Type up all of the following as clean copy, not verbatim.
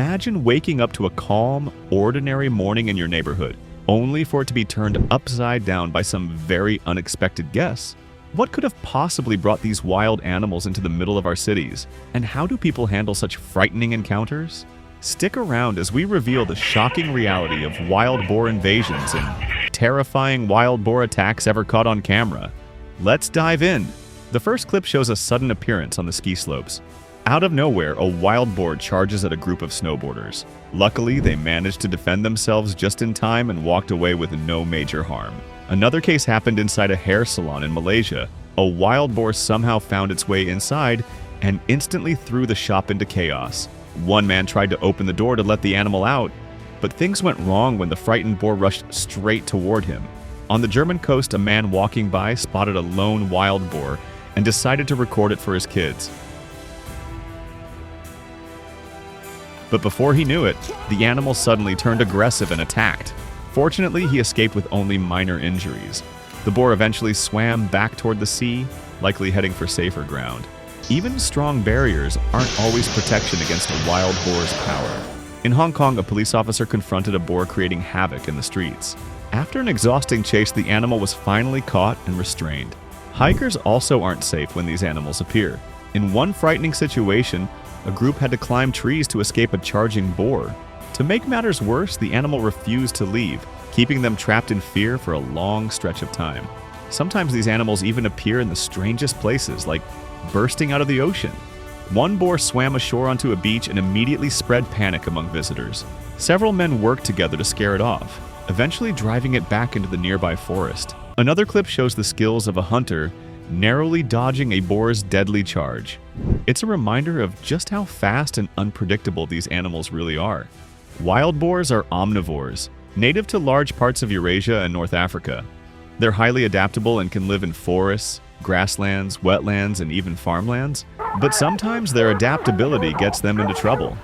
Imagine waking up to a calm, ordinary morning in your neighborhood, only for it to be turned upside down by some very unexpected guests. What could have possibly brought these wild animals into the middle of our cities? And how do people handle such frightening encounters? Stick around as we reveal the shocking reality of wild boar invasions and terrifying wild boar attacks ever caught on camera. Let's dive in. The first clip shows a sudden appearance on the ski slopes. Out of nowhere, a wild boar charges at a group of snowboarders. Luckily, they managed to defend themselves just in time and walked away with no major harm. Another case happened inside a hair salon in Malaysia. A wild boar somehow found its way inside and instantly threw the shop into chaos. One man tried to open the door to let the animal out, but things went wrong when the frightened boar rushed straight toward him. On the German coast, a man walking by spotted a lone wild boar and decided to record it for his kids. But before he knew it, the animal suddenly turned aggressive and attacked. Fortunately, he escaped with only minor injuries. The boar eventually swam back toward the sea, likely heading for safer ground. Even strong barriers aren't always protection against a wild boar's power. In Hong Kong, a police officer confronted a boar creating havoc in the streets. After an exhausting chase, the animal was finally caught and restrained. Hikers also aren't safe when these animals appear. In one frightening situation, a group had to climb trees to escape a charging boar. To make matters worse, the animal refused to leave, keeping them trapped in fear for a long stretch of time. Sometimes these animals even appear in the strangest places, like bursting out of the ocean. One boar swam ashore onto a beach and immediately spread panic among visitors. Several men worked together to scare it off, eventually driving it back into the nearby forest. Another clip shows the skills of a hunter narrowly dodging a boar's deadly charge. It's a reminder of just how fast and unpredictable these animals really are. Wild boars are omnivores, native to large parts of Eurasia and North Africa. They're highly adaptable and can live in forests, grasslands, wetlands, and even farmlands. But sometimes their adaptability gets them into trouble.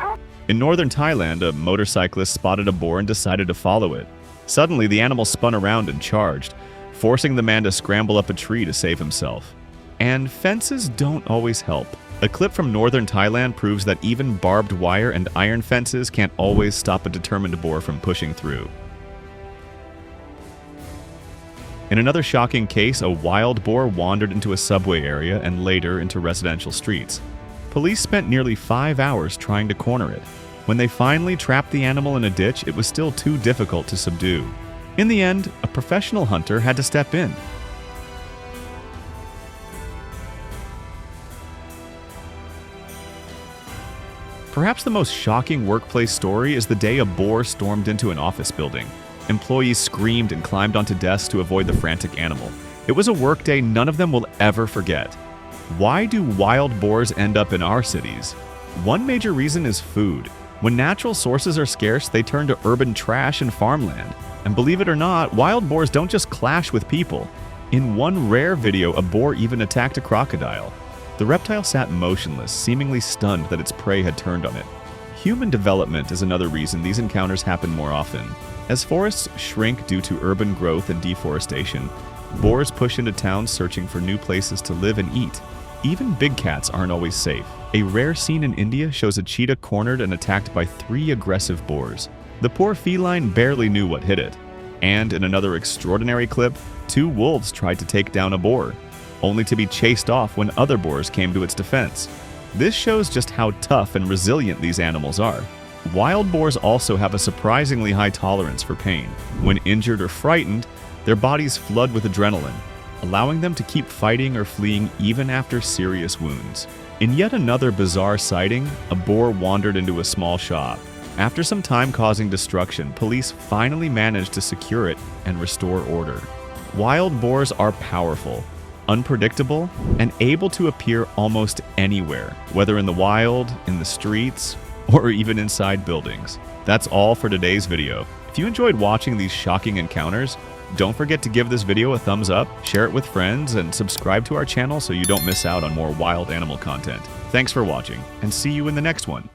In northern Thailand, a motorcyclist spotted a boar and decided to follow it. Suddenly, the animal spun around and charged, forcing the man to scramble up a tree to save himself. And fences don't always help. A clip from northern Thailand proves that even barbed wire and iron fences can't always stop a determined boar from pushing through. In another shocking case, a wild boar wandered into a subway area and later into residential streets. Police spent nearly 5 hours trying to corner it. When they finally trapped the animal in a ditch, it was still too difficult to subdue. In the end, a professional hunter had to step in. Perhaps the most shocking workplace story is the day a boar stormed into an office building. Employees screamed and climbed onto desks to avoid the frantic animal. It was a workday none of them will ever forget. Why do wild boars end up in our cities? One major reason is food. When natural sources are scarce, they turn to urban trash and farmland. And believe it or not, wild boars don't just clash with people. In one rare video, a boar even attacked a crocodile. The reptile sat motionless, seemingly stunned that its prey had turned on it. Human development is another reason these encounters happen more often. As forests shrink due to urban growth and deforestation, boars push into towns searching for new places to live and eat. Even big cats aren't always safe. A rare scene in India shows a cheetah cornered and attacked by 3 aggressive boars. The poor feline barely knew what hit it. And in another extraordinary clip, 2 wolves tried to take down a boar, only to be chased off when other boars came to its defense. This shows just how tough and resilient these animals are. Wild boars also have a surprisingly high tolerance for pain. When injured or frightened, their bodies flood with adrenaline, allowing them to keep fighting or fleeing even after serious wounds. In yet another bizarre sighting, a boar wandered into a small shop. After some time causing destruction, police finally managed to secure it and restore order. Wild boars are powerful, unpredictable, and able to appear almost anywhere, whether in the wild, in the streets, or even inside buildings. That's all for today's video. If you enjoyed watching these shocking encounters, don't forget to give this video a thumbs up, share it with friends, and subscribe to our channel so you don't miss out on more wild animal content. Thanks for watching, and see you in the next one.